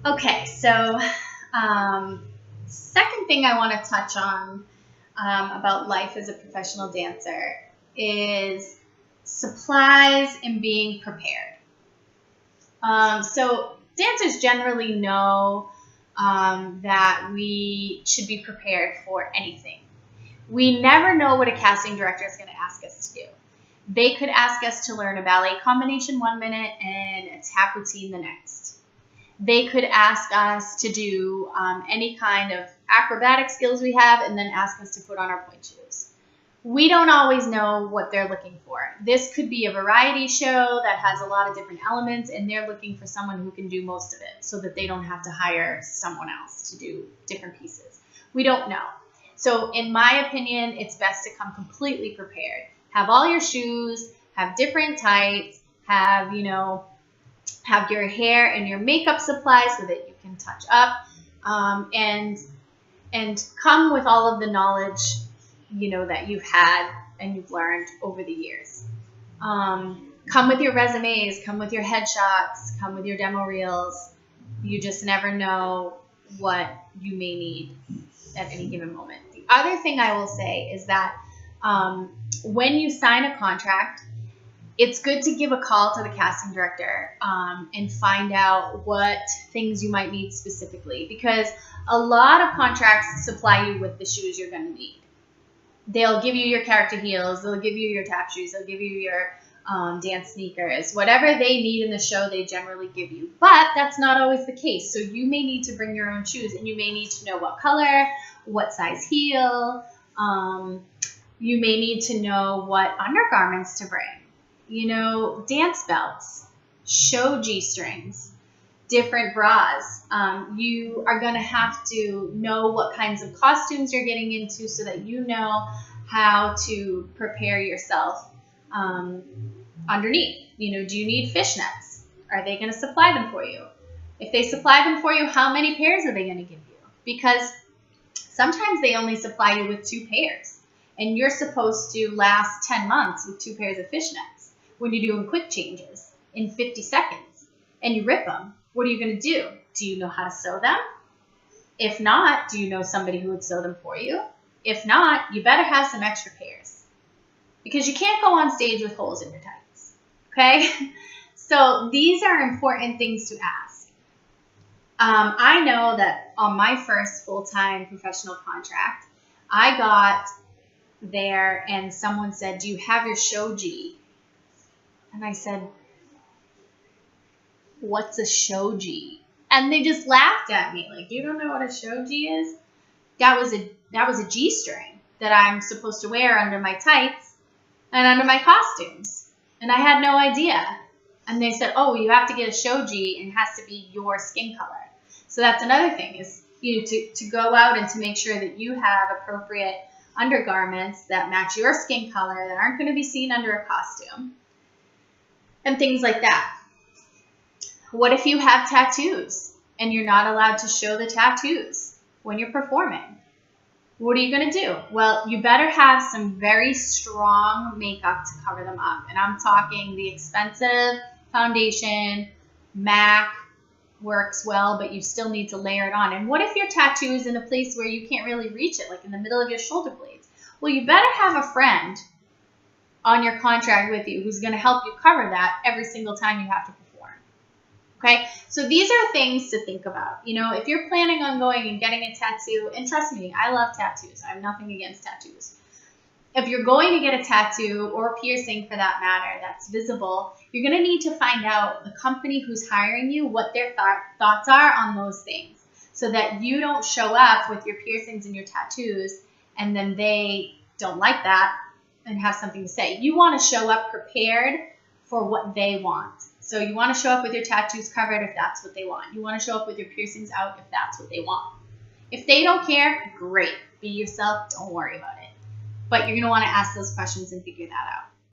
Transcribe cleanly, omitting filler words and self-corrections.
Okay, so second thing I want to touch on about life as a professional dancer is supplies and being prepared. So dancers generally know that we should be prepared for anything. We never know what a casting director is going to ask us to do. They could ask us to learn a ballet combination 1 minute and a tap routine the next. They could ask us to do any kind of acrobatic skills we have and then ask us to put on our pointe shoes. We don't always know what they're looking for. This could be a variety show that has a lot of different elements, and they're looking for someone who can do most of it so that they don't have to hire someone else to do different pieces. We don't know. So in my opinion, it's best to come completely prepared. Have all your shoes, have different tights, have your hair and your makeup supplies so that you can touch up, and come with all of the knowledge that you've had and you've learned over the years. Come with your resumes, come with your headshots, come with your demo reels. You just never know what you may need at any given moment. The other thing I will say is that when you sign a contract, it's good to give a call to the casting director and find out what things you might need specifically, because a lot of contracts supply you with the shoes you're going to need. They'll give you your character heels, they'll give you your tap shoes, they'll give you your dance sneakers. Whatever they need in the show, they generally give you. But that's not always the case. So you may need to bring your own shoes, and you may need to know what color, what size heel. You may need to know what undergarments to bring. Dance belts, show G-strings, different bras. You are going to have to know what kinds of costumes you're getting into so that you know how to prepare yourself underneath. Do you need fishnets? Are they going to supply them for you? If they supply them for you, how many pairs are they going to give you? Because sometimes they only supply you with 2 pairs, and you're supposed to last 10 months with 2 pairs of fishnets. When you're doing quick changes in 50 seconds and you rip them, what are you going to do? Do you know how to sew them? If not, do you know somebody who would sew them for you? If not, you better have some extra pairs, because you can't go on stage with holes in your tights, okay? So these are important things to ask. I know that on my first full-time professional contract, I got there and someone said, "Do you have your shoji?" And I said, "What's a shoji?" And they just laughed at me, like, "You don't know what a shoji is?" That was a G-string that I'm supposed to wear under my tights and under my costumes. And I had no idea. And they said, "Oh, you have to get a shoji, and it has to be your skin color." So that's another thing, is to go out and to make sure that you have appropriate undergarments that match your skin color, that aren't going to be seen under a costume, and things like that. What if you have tattoos and you're not allowed to show the tattoos when you're performing? What are you going to do? Well, you better have some very strong makeup to cover them up. And I'm talking the expensive foundation. MAC works well, but you still need to layer it on. And what if your tattoo is in a place where you can't really reach it, like in the middle of your shoulder blades? Well, you better have a friend on your contract with you who's going to help you cover that every single time you have to perform. Okay, so these are things to think about. If you're planning on going and getting a tattoo, and trust me, I love tattoos. I have nothing against tattoos. If you're going to get a tattoo, or a piercing for that matter, that's visible, you're going to need to find out the company who's hiring you, what their thoughts are on those things, so that you don't show up with your piercings and your tattoos and then they don't like that and have something to say. You want to show up prepared for what they want. So you want to show up with your tattoos covered if that's what they want. You want to show up with your piercings out if that's what they want. If they don't care, great. Be yourself. Don't worry about it. But you're going to want to ask those questions and figure that out.